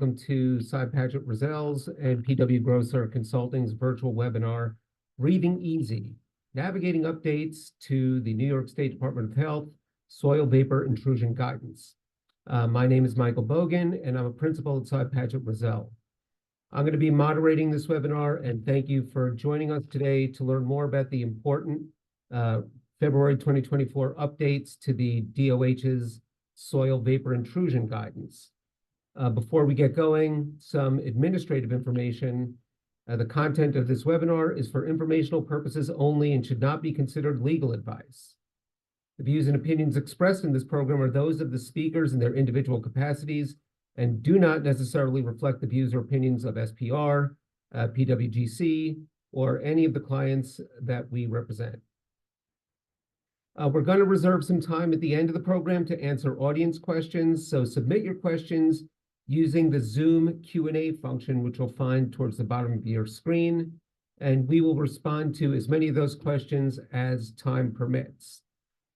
welcome to Sive, Paget, Riesel's and PW Grosser Consulting's virtual webinar, Breathing Easy, Navigating Updates to the New York State Department of Health Soil Vapor Intrusion Guidance. My name is Michael Bogan, and I'm a principal at Sive, Paget, Riesel. I'm going to be moderating this webinar, and thank you for joining us today to learn more about the important February 2024 updates to the DOH's Soil Vapor Intrusion Guidance. Before we get going, some administrative information. The content of this webinar is for informational purposes only and should not be considered legal advice. The views and opinions expressed in this program are those of the speakers in their individual capacities and do not necessarily reflect the views or opinions of SPR, PWGC, or any of the clients that we represent. We're going to reserve some time at the end of the program to answer audience questions, so submit your questions using the Zoom Q&A function, which you'll find towards the bottom of your screen, and we will respond to as many of those questions as time permits.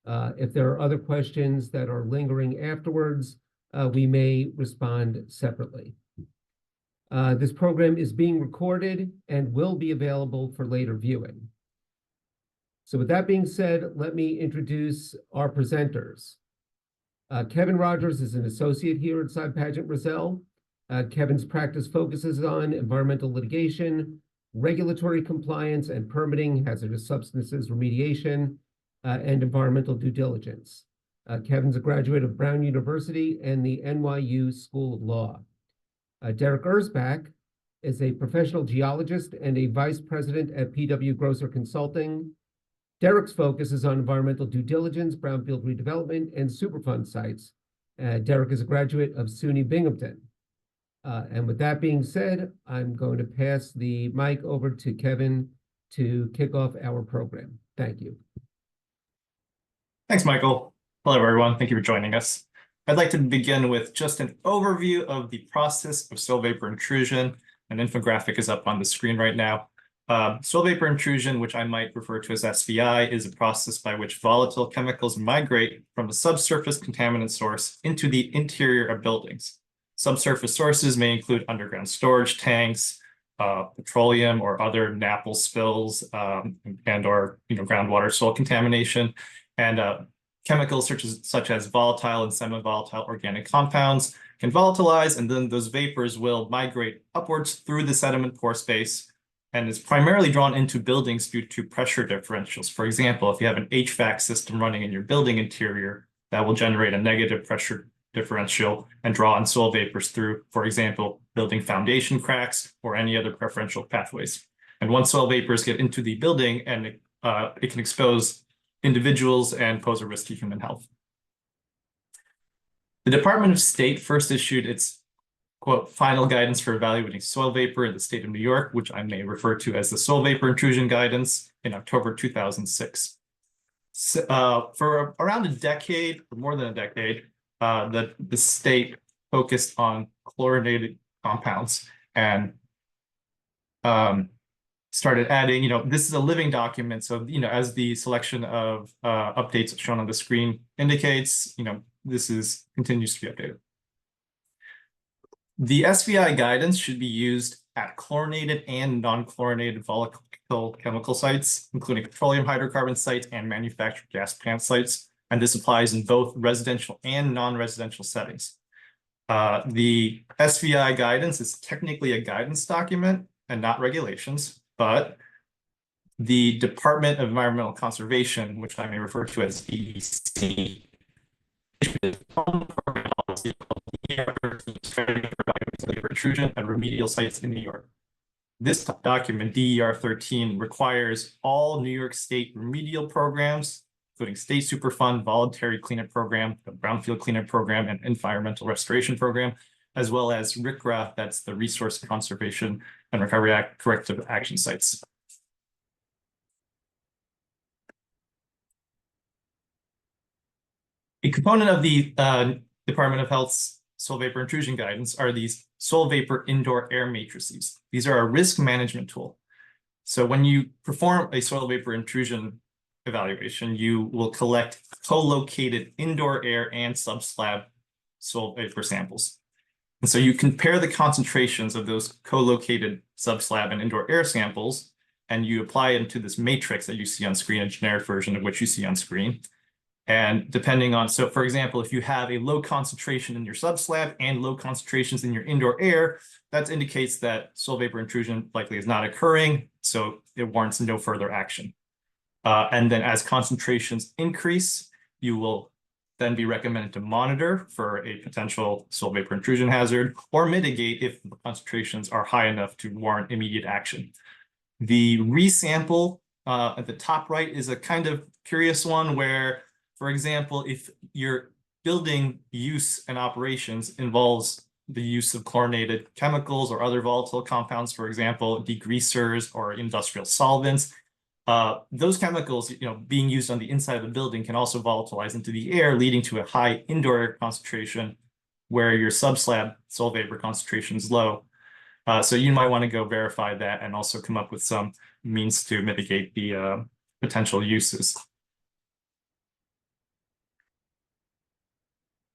If there are other questions that are lingering afterwards, we may respond separately. This program is being recorded and will be available for later viewing. So with that being said, let me introduce our presenters. Kevin Rogers is an associate here at Sive, Paget, Riesel. Kevin's practice focuses on environmental litigation, regulatory compliance and permitting, hazardous substances remediation, and environmental due diligence. Kevin's a graduate of Brown University and the NYU School of Law. Derek Erzbach is a professional geologist and a vice president at PW Grosser Consulting. Derek's focus is on environmental due diligence, brownfield redevelopment, and Superfund sites. Derek is a graduate of SUNY Binghamton. And with that being said, I'm going to pass the mic over to Kevin to kick off our program. Thank you. Thanks, Michael. Hello, everyone. Thank you for joining us. I'd like to begin with just an overview of the process of soil vapor intrusion. An infographic is up on the screen right now. Soil vapor intrusion, which I might refer to as SVI, is a process by which volatile chemicals migrate from a subsurface contaminant source into the interior of buildings. Subsurface sources may include underground storage tanks, petroleum or other NAPL spills, and or groundwater soil contamination, and chemicals such as volatile and semi-volatile organic compounds can volatilize, and then those vapors will migrate upwards through the sediment pore space and is primarily drawn into buildings due to pressure differentials. For example, if you have an HVAC system running in your building interior, that will generate a negative pressure differential and draw on soil vapors through, for example, building foundation cracks or any other preferential pathways. And once soil vapors get into the building, and it can expose individuals and pose a risk to human health. The Department of State first issued its quote, final guidance for evaluating soil vapor in the state of New York, which I may refer to as the Soil Vapor Intrusion Guidance, in October 2006. For around a decade, or more than a decade, the state focused on chlorinated compounds and started adding, this is a living document. So, as the selection of updates shown on the screen indicates, this continues to be updated. The SVI guidance should be used at chlorinated and non-chlorinated volatile chemical sites, including petroleum hydrocarbon sites and manufactured gas plant sites. And this applies in both residential and non-residential settings. The SVI guidance is technically a guidance document and not regulations, but the Department of Environmental Conservation, which I may refer to as DEC, intrusion and remedial sites in New York. This document, DER 13, requires all New York State remedial programs, including State Superfund, Voluntary Cleanup Program, the Brownfield Cleanup Program, and Environmental Restoration Program, as well as RCRA, that's the Resource Conservation and Recovery Act Corrective Action Sites. A component of the Department of Health's soil vapor intrusion guidance are these soil vapor indoor air matrices. These are a risk management tool. So when you perform a soil vapor intrusion evaluation, you will collect co-located indoor air and subslab soil vapor samples. And so you compare the concentrations of those co-located subslab and indoor air samples, and you apply it to this matrix that you see on screen, a generic version of which you see on screen. And depending on, so for example, if you have a low concentration in your subslab and low concentrations in your indoor air, that indicates that soil vapor intrusion likely is not occurring, so it warrants no further action. And then as concentrations increase, you will then be recommended to monitor for a potential soil vapor intrusion hazard or mitigate if the concentrations are high enough to warrant immediate action. The resample at the top right is a kind of curious one where, for example, if your building use and operations involves the use of chlorinated chemicals or other volatile compounds, for example, degreasers or industrial solvents, those chemicals, being used on the inside of the building can also volatilize into the air, leading to a high indoor air concentration where your subslab soil vapor concentration is low. So you might want to go verify that and also come up with some means to mitigate the potential uses.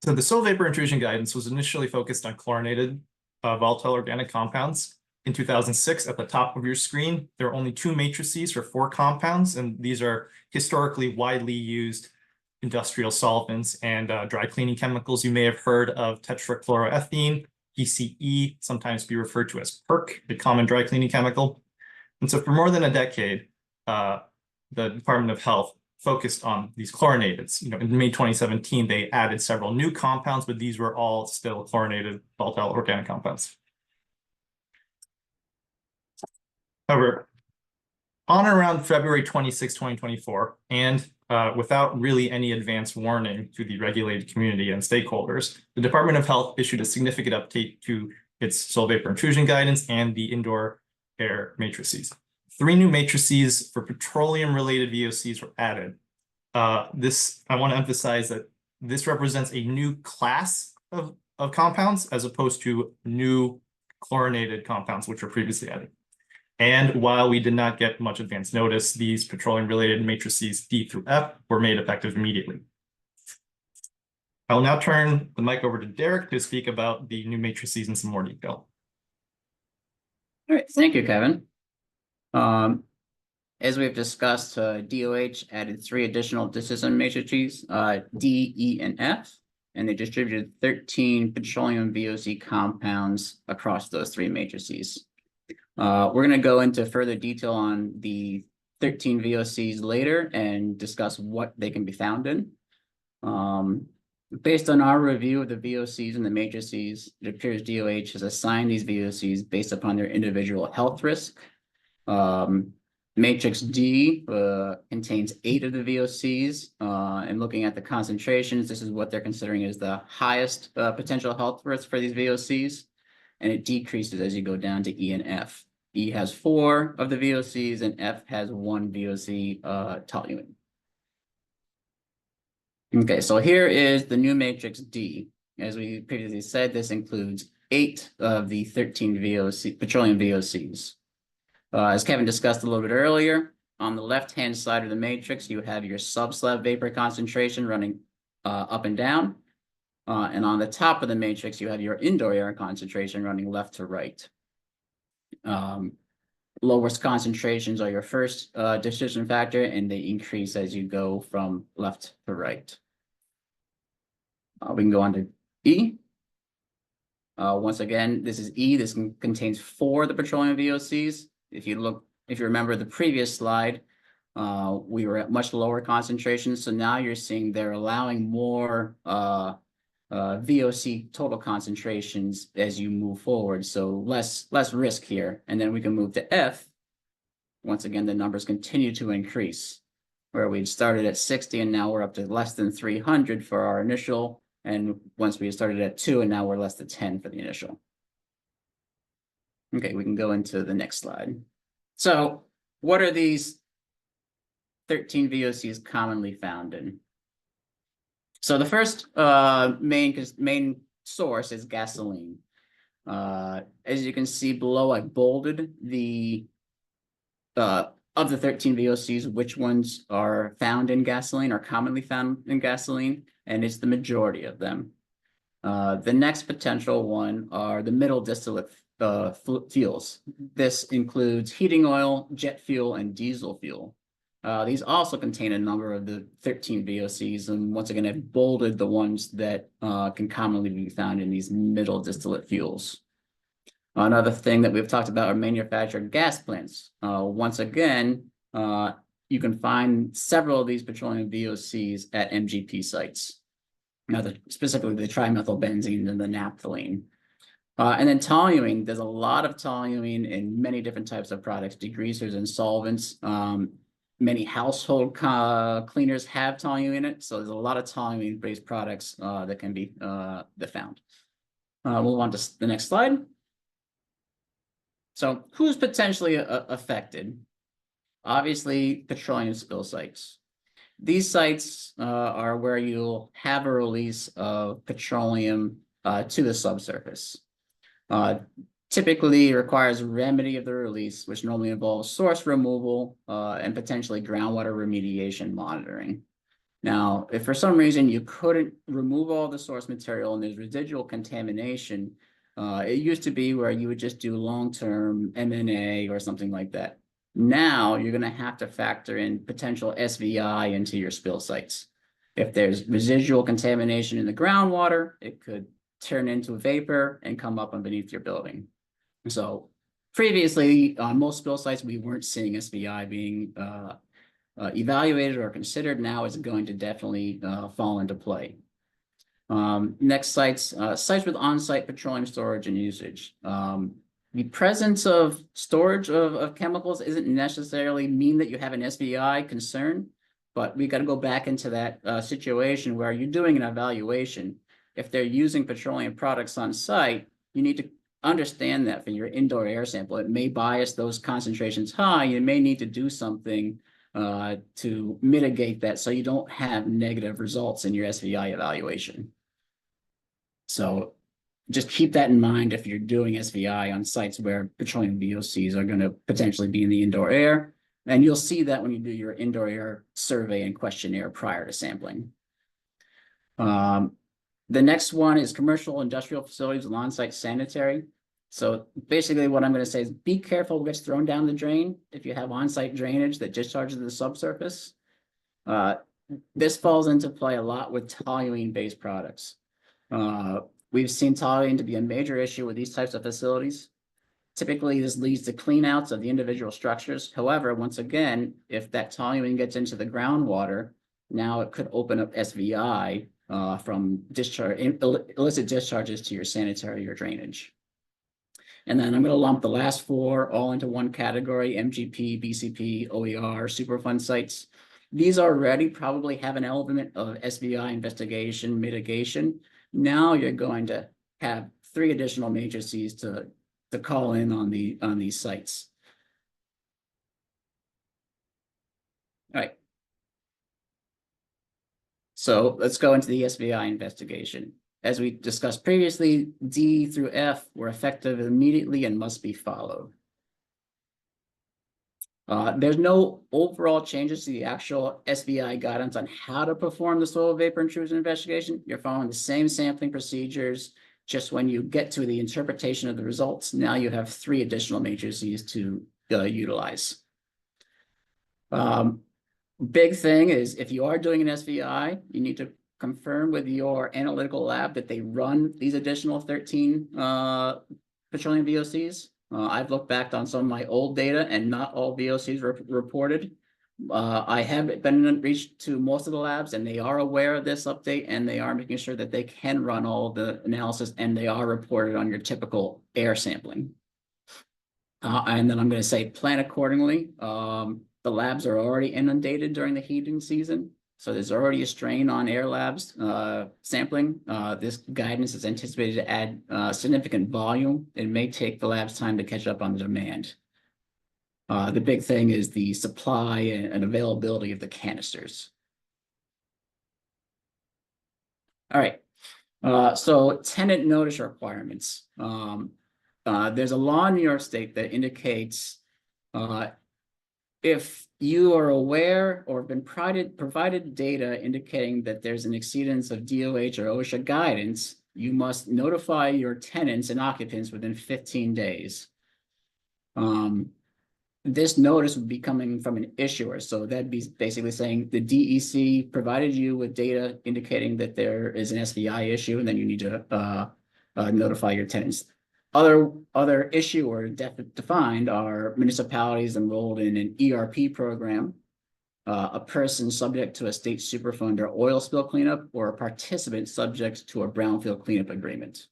So the soil vapor intrusion guidance was initially focused on chlorinated volatile organic compounds. In 2006, at the top of your screen, there are only 2 matrices for 4 compounds, and these are historically widely used industrial solvents and dry cleaning chemicals. You may have heard of tetrachloroethene, PCE, sometimes be referred to as PERC, the common dry cleaning chemical. And so for more than a decade, the Department of Health focused on these chlorinateds. In May 2017, they added several new compounds, but these were all still chlorinated volatile organic compounds. However, on or around February 26, 2024, and without really any advance warning to the regulated community and stakeholders, the Department of Health issued a significant update to its soil vapor intrusion guidance and the indoor air matrices. 3 new matrices for petroleum-related VOCs were added. I want to emphasize that this represents a new class of compounds as opposed to new chlorinated compounds, which were previously added. And while we did not get much advance notice, these petroleum-related matrices D through F were made effective immediately. I will now turn the mic over to Derek to speak about the new matrices in some more detail. All right, thank you, Kevin. As we've discussed, DOH added 3 additional decision matrices, D, E, and F, and they distributed 13 petroleum VOC compounds across those 3 matrices. We're going to go into further detail on the 13 VOCs later and discuss what they can be found in. Based on our review of the VOCs and the matrices, it appears DOH has assigned these VOCs based upon their individual health risk. Matrix D contains 8 of the VOCs, and looking at the concentrations, this is what they're considering as the highest potential health risk for these VOCs, and it decreases as you go down to E and F. E has 4 of the VOCs, and F has 1 VOC toluene. Okay, so here is the new matrix D. As we previously said, this includes 8 of the 13 petroleum VOCs. As Kevin discussed a little bit earlier, on the left-hand side of the matrix, you have your subslab vapor concentration running up and down. And on the top of the matrix, you have your indoor air concentration running left to right. Lowest concentrations are your first decision factor, and they increase as you go from left to right. We can go on to E. Once again, this is E. This contains 4 of the petroleum VOCs. If you remember the previous slide, we were at much lower concentrations. So now you're seeing they're allowing more VOC total concentrations as you move forward. So less risk here. And then we can move to F. Once again, the numbers continue to increase, where we've started at 60 and now we're up to less than 300 for our initial. And once we started at 2 and now we're less than 10 for the initial. Okay, we can go into the next slide. So what are these 13 VOCs commonly found in? So the first main source is gasoline. As you can see below, I bolded the of the 13 VOCs, which ones are found in gasoline or commonly found in gasoline, and it's the majority of them. The next potential one are the middle distillate fuels. This includes heating oil, jet fuel, and diesel fuel. These also contain a number of the 13 VOCs, and once again, I've bolded the ones that can commonly be found in these middle distillate fuels. Another thing that we've talked about are manufactured gas plants. Once again, you can find several of these petroleum VOCs at MGP sites. Now, specifically the trimethylbenzene and the naphthalene. And then toluene, there's a lot of toluene in many different types of products, degreasers and solvents. Many household cleaners have toluene in it, so there's a lot of toluene-based products that can be found. We'll move on to the next slide. So who's potentially affected? Obviously, petroleum spill sites. These sites are where you'll have a release of petroleum to the subsurface. Typically requires remedy of the release, which normally involves source removal and potentially groundwater remediation monitoring. Now, if for some reason you couldn't remove all the source material and there's residual contamination, it used to be where you would just do long-term M&A or something like that. Now you're going to have to factor in potential SVI into your spill sites. If there's residual contamination in the groundwater, it could turn into vapor and come up underneath your building. So previously, on most spill sites, we weren't seeing SVI being evaluated or considered. Now it's going to definitely fall into play. Next sites with on-site petroleum storage and usage. The presence of storage of chemicals isn't necessarily mean that you have an SVI concern, but we got to go back into that situation where you're doing an evaluation. If they're using petroleum products on site, you need to understand that for your indoor air sample. It may bias those concentrations high. You may need to do something to mitigate that so you don't have negative results in your SVI evaluation. So just keep that in mind if you're doing SVI on sites where petroleum VOCs are going to potentially be in the indoor air. And you'll see that when you do your indoor air survey and questionnaire prior to sampling. The next one is commercial industrial facilities with on-site sanitary. So basically what I'm going to say is be careful what gets thrown down the drain if you have on-site drainage that discharges to the subsurface. This falls into play a lot with toluene-based products. We've seen toluene to be a major issue with these types of facilities. Typically, this leads to cleanouts of the individual structures. However, once again, if that toluene gets into the groundwater, now it could open up SVI from illicit discharges to your sanitary or drainage. And then I'm going to lump the last four all into one category: MGP, BCP, OER, Superfund sites. These already probably have an element of SVI investigation mitigation. Now you're going to have 3 additional matrices to call in on these sites. All right. So let's go into the SVI investigation. As we discussed previously, D through F were effective immediately and must be followed. There's no overall changes to the actual SVI guidance on how to perform the soil vapor intrusion investigation. You're following the same sampling procedures. Just when you get to the interpretation of the results, now you have 3 additional matrices to utilize. Big thing is if you are doing an SVI, you need to confirm with your analytical lab that they run these additional 13 petroleum VOCs. I've looked back on some of my old data and not all VOCs were reported. I have been reached to most of the labs and they are aware of this update and they are making sure that they can run all of the analysis and they are reported on your typical air sampling. And then I'm going to say plan accordingly. The labs are already inundated during the heating season. So there's already a strain on air labs sampling. This guidance is anticipated to add significant volume. It may take the labs time to catch up on the demand. The big thing is the supply and availability of the canisters. All right. So tenant notice requirements. There's a law in New York State that indicates if you are aware or have been provided data indicating that there's an exceedance of DOH or OSHA guidance, you must notify your tenants and occupants within 15 days. This notice would be coming from an issuer, so that'd be basically saying the DEC provided you with data indicating that there is an SVI issue, and then you need to notify your tenants. Other issue or defined are municipalities enrolled in an ERP program, a person subject to a state superfund or oil spill cleanup, or a participant subject to a brownfield cleanup agreement.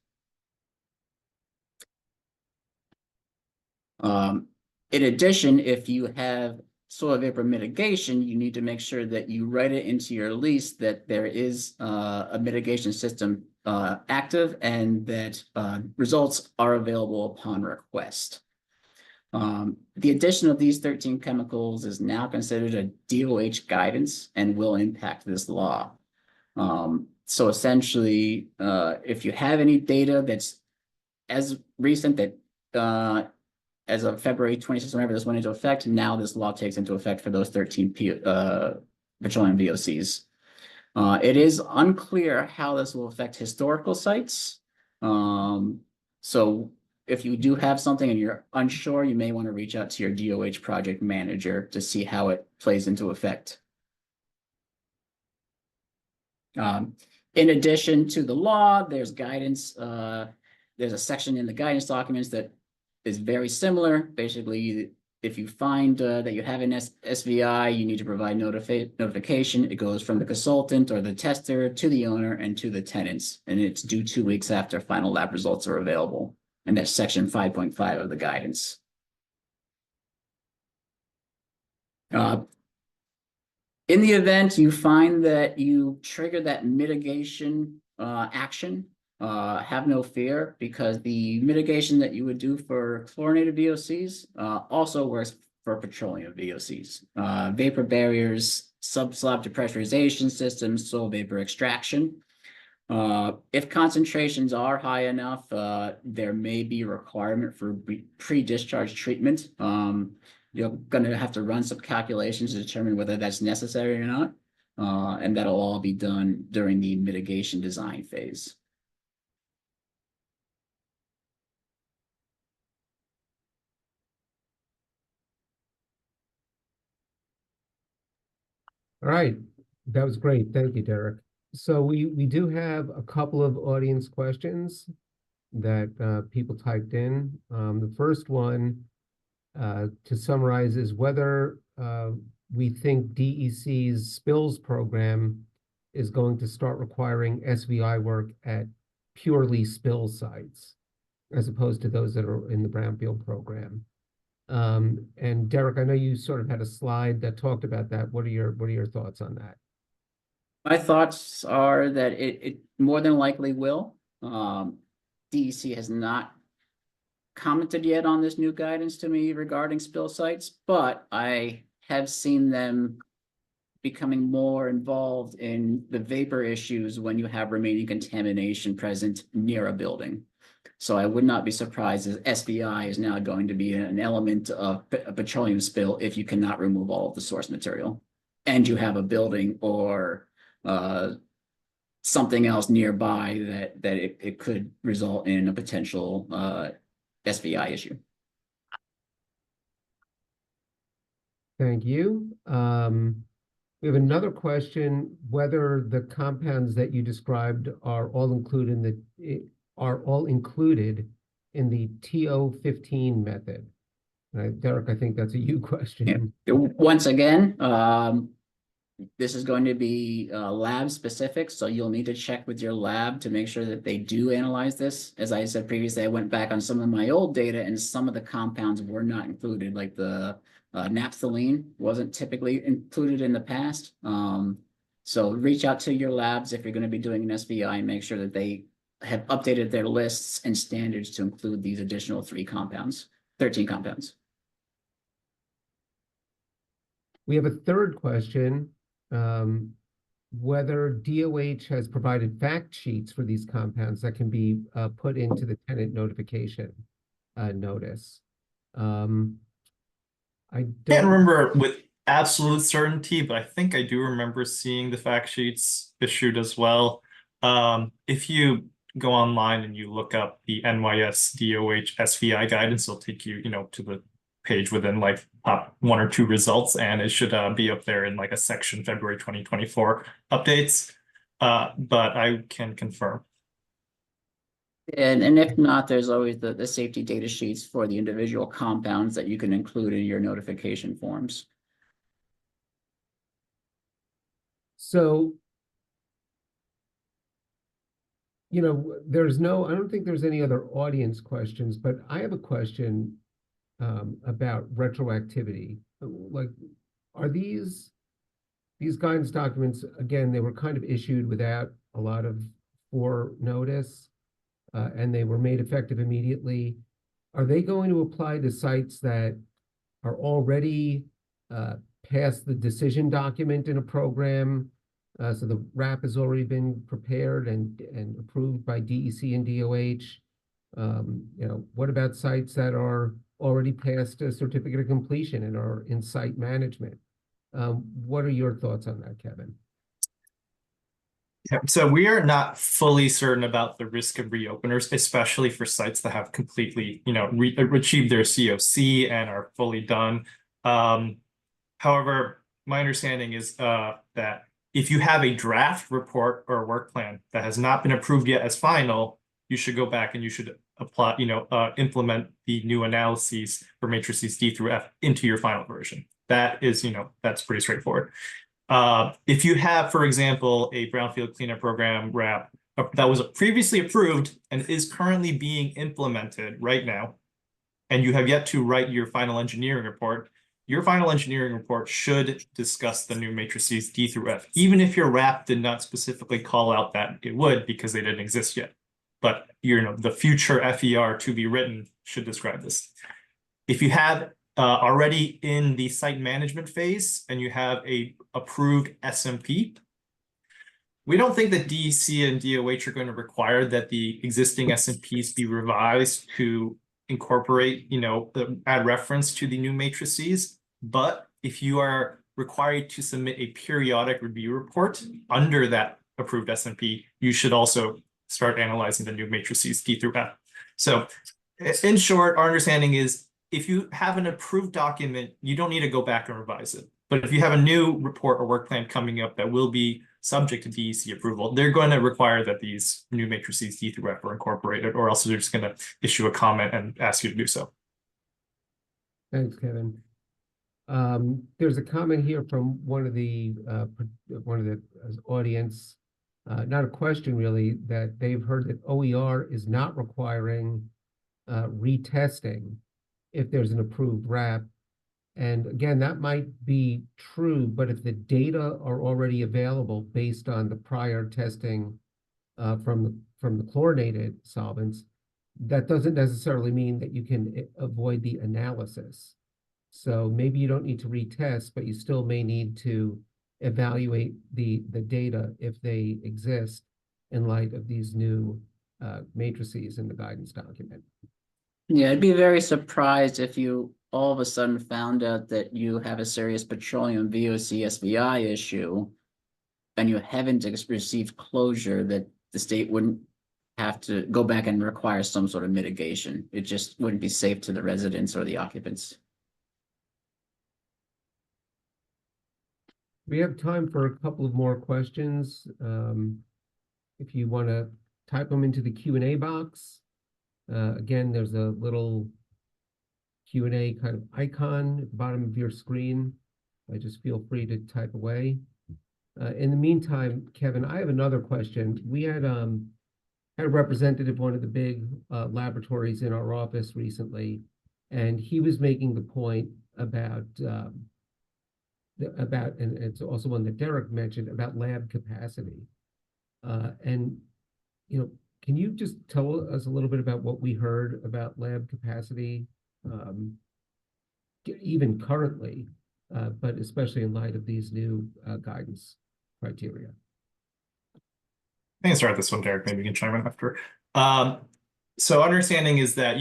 In addition, if you have soil vapor mitigation, you need to make sure that you write it into your lease that there is a mitigation system active and that results are available upon request. The addition of these 13 chemicals is now considered a DOH guidance and will impact this law. So essentially, if you have any data that's as recent that as of February 26th, whenever this went into effect, now this law takes into effect for those 13 petroleum VOCs. It is unclear how this will affect historical sites. So if you do have something and you're unsure, you may want to reach out to your DOH project manager to see how it plays into effect. In addition to the law, there's guidance. There's a section in the guidance documents that is very similar. Basically, if you find that you have an SVI, you need to provide notification. It goes from the consultant or the tester to the owner and to the tenants, and it's due 2 weeks after final lab results are available. And that's section 5.5 of the guidance. In the event you find that you trigger that mitigation action, have no fear, because the mitigation that you would do for chlorinated VOCs also works for petroleum VOCs. Vapor barriers, subslab depressurization systems, soil vapor extraction. If concentrations are high enough, there may be a requirement for pre-discharge treatment. You're going to have to run some calculations to determine whether that's necessary or not. And that'll all be done during the mitigation design phase. All right, that was great. Thank you, Derek. So we do have a couple of audience questions that people typed in. The first one, to summarize, is whether we think DEC's spills program is going to start requiring SVI work at purely spill sites, as opposed to those that are in the brownfield program. And Derek, I know you sort of had a slide that talked about that. What are your thoughts on that? My thoughts are that it more than likely will. DEC has not commented yet on this new guidance to me regarding spill sites, but I have seen them becoming more involved in the vapor issues when you have remaining contamination present near a building. So I would not be surprised as SVI is now going to be an element of a petroleum spill if you cannot remove all of the source material and you have a building or something else nearby that it could result in a potential SVI issue. Thank you. We have another question, whether the compounds that you described are all included in the TO15 method. Derek, I think that's a you question. Yeah. Once again, this is going to be lab specific, so you'll need to check with your lab to make sure that they do analyze this. As I said previously, I went back on some of my old data and some of the compounds were not included, like the naphthalene wasn't typically included in the past. So reach out to your labs if you're going to be doing an SVI and make sure that they have updated their lists and standards to include these additional 13 compounds. We have a third question, whether DOH has provided fact sheets for these compounds that can be put into the tenant notification notice. I Can't don't remember with absolute certainty, but I think I do remember seeing the fact sheets issued as well. If you go online and you look up the NYSDOH SVI guidance, it'll take you, to the page within like top 1 or 2 results, and it should be up there in like a section February 2024 updates. But I can confirm. And if not, there's always the safety data sheets for the individual compounds that you can include in your notification forms. So, I don't think there's any other audience questions, but I have a question about retroactivity. Like, are these guidance documents, again, they were kind of issued without a lot of notice, and they were made effective immediately. Are they going to apply to sites that are already past the decision document in a program? So the RAP has already been prepared and approved by DEC and DOH. What about sites that are already past a certificate of completion and are in site management? What are your thoughts on that, Kevin? Yeah, so we are not fully certain about the risk of reopeners, especially for sites that have completely, achieved their COC and are fully done. However, my understanding is that if you have a draft report or a work plan that has not been approved yet as final, you should go back and you should apply, implement the new analyses for matrices D through F into your final version. That is, that's pretty straightforward. If you have, for example, a brownfield cleanup program RAP that was previously approved and is currently being implemented right now, and you have yet to write your final engineering report, your final engineering report should discuss the new matrices D through F, even if your RAP did not specifically call out that it would because they didn't exist yet. But the future FER to be written should describe this. If you have already in the site management phase and you have a approved SMP, we don't think that DEC and DOH are going to require that the existing SMPs be revised to incorporate, add reference to the new matrices. But if you are required to submit a periodic review report under that approved SMP, you should also start analyzing the new matrices D through F. So in short, our understanding is if you have an approved document, you don't need to go back and revise it. But if you have a new report or work plan coming up that will be subject to DEC approval, they're going to require that these new matrices D through F are incorporated, or else they're just going to issue a comment and ask you to do so. Thanks, Kevin. There's a comment here from one of the audience, not a question really, that they've heard that OER is not requiring retesting if there's an approved RAP. And again, that might be true, but if the data are already available based on the prior testing from the chlorinated solvents, that doesn't necessarily mean that you can avoid the analysis. So maybe you don't need to retest, but you still may need to evaluate the data if they exist in light of these new matrices in the guidance document. Yeah, I'd be very surprised if you all of a sudden found out that you have a serious petroleum VOC SVI issue and you haven't received closure, that the state wouldn't have to go back and require some sort of mitigation. It just wouldn't be safe to the residents or the occupants. We have time for a couple of more questions. If you want to type them into the Q&A box. Again, there's a little Q&A kind of icon at the bottom of your screen. Just feel free to type away. In the meantime, Kevin, I have another question. We had a representative of one of the big laboratories in our office recently, and he was making the point about, and it's also one that Derek mentioned, about lab capacity. And, can you just tell us a little bit about what we heard about lab capacity, even currently, but especially in light of these new guidance criteria? I can start this one, Derek. Maybe you can chime in after. So understanding is that,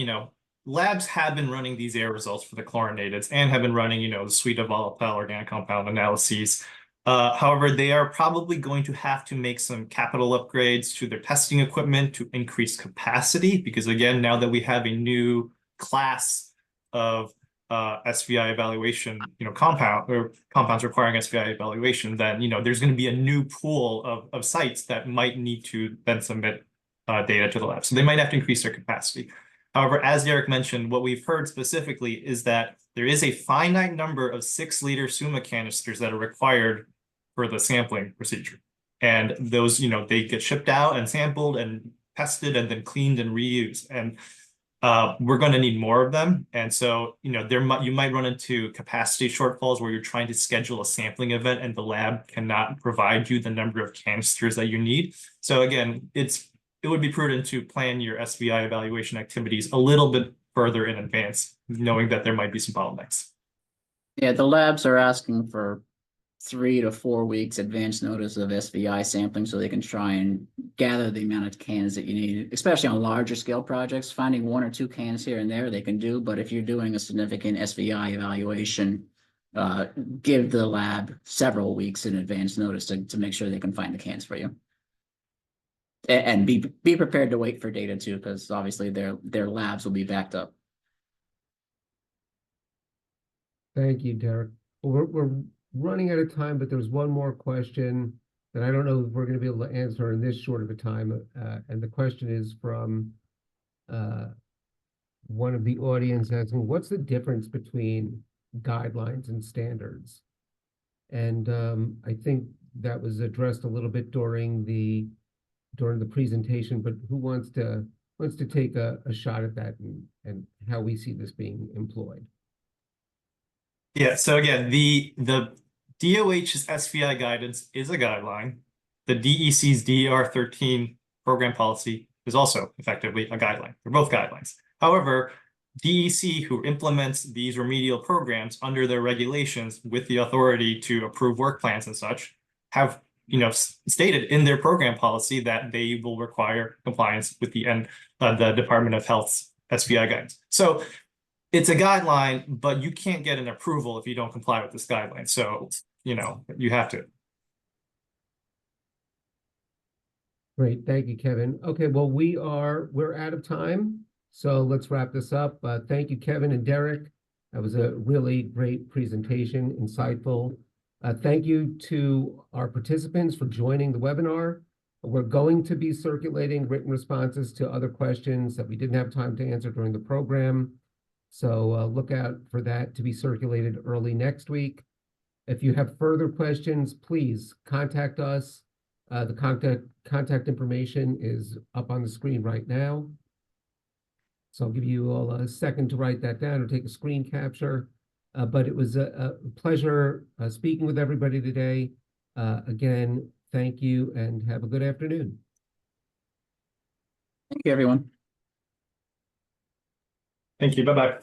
labs have been running these air results for the chlorinateds and have been running, the suite of volatile organic compound analyses However, they are probably going to have to make some capital upgrades to their testing equipment to increase capacity, because again, now that we have a new class of SVI evaluation, compounds requiring SVI evaluation, then there's going to be a new pool of sites that might need to then submit data to the lab. So they might have to increase their capacity. However, as Derek mentioned, what we've heard specifically is that there is a finite number of 6-liter SUMA canisters that are required for the sampling procedure. And those, they get shipped out and sampled and tested and then cleaned and reused. And we're going to need more of them. And so, you might run into capacity shortfalls where you're trying to schedule a sampling event and the lab cannot provide you the number of canisters that you need. So again, it would be prudent to plan your SVI evaluation activities a little bit further in advance, knowing that there might be some bottlenecks. Yeah, the labs are asking for 3 to 4 weeks advance notice of SVI sampling so they can try and gather the amount of cans that you need, especially on larger scale projects. Finding 1 or 2 cans here and there they can do, but if you're doing a significant SVI evaluation, give the lab several weeks in advance notice to make sure they can find the cans for you. And be prepared to wait for data too, because obviously their labs will be backed up. Thank you, Derek. Well, we're running out of time, but there's one more question that I don't know if we're going to be able to answer in this short of a time. And the question is from one of the audience asking, what's the difference between guidelines and standards? And I think that was addressed a little bit during the presentation, but who wants to take a shot at that and how we see this being employed? Yeah, so again, the DOH's SVI guidance is a guideline. The DEC's DER 13 program policy is also effectively a guideline. They're both guidelines. However, DEC, who implements these remedial programs under their regulations with the authority to approve work plans and such, have stated in their program policy that they will require compliance with the Department of Health's SVI guidance. So it's a guideline, but you can't get an approval if you don't comply with this guideline. So, you have to. Great, thank you, Kevin. Okay, well, we're out of time, so let's wrap this up. Thank you, Kevin and Derek. That was a really great presentation, insightful. Thank you to our participants for joining the webinar. We're going to be circulating written responses to other questions that we didn't have time to answer during the program. So look out for that to be circulated early next week. If you have further questions, please contact us. The contact information is up on the screen right now. So I'll give you all a second to write that down or take a screen capture. But it was a pleasure speaking with everybody today. Again, thank you and have a good afternoon. Thank you, everyone. Thank you. Bye-bye.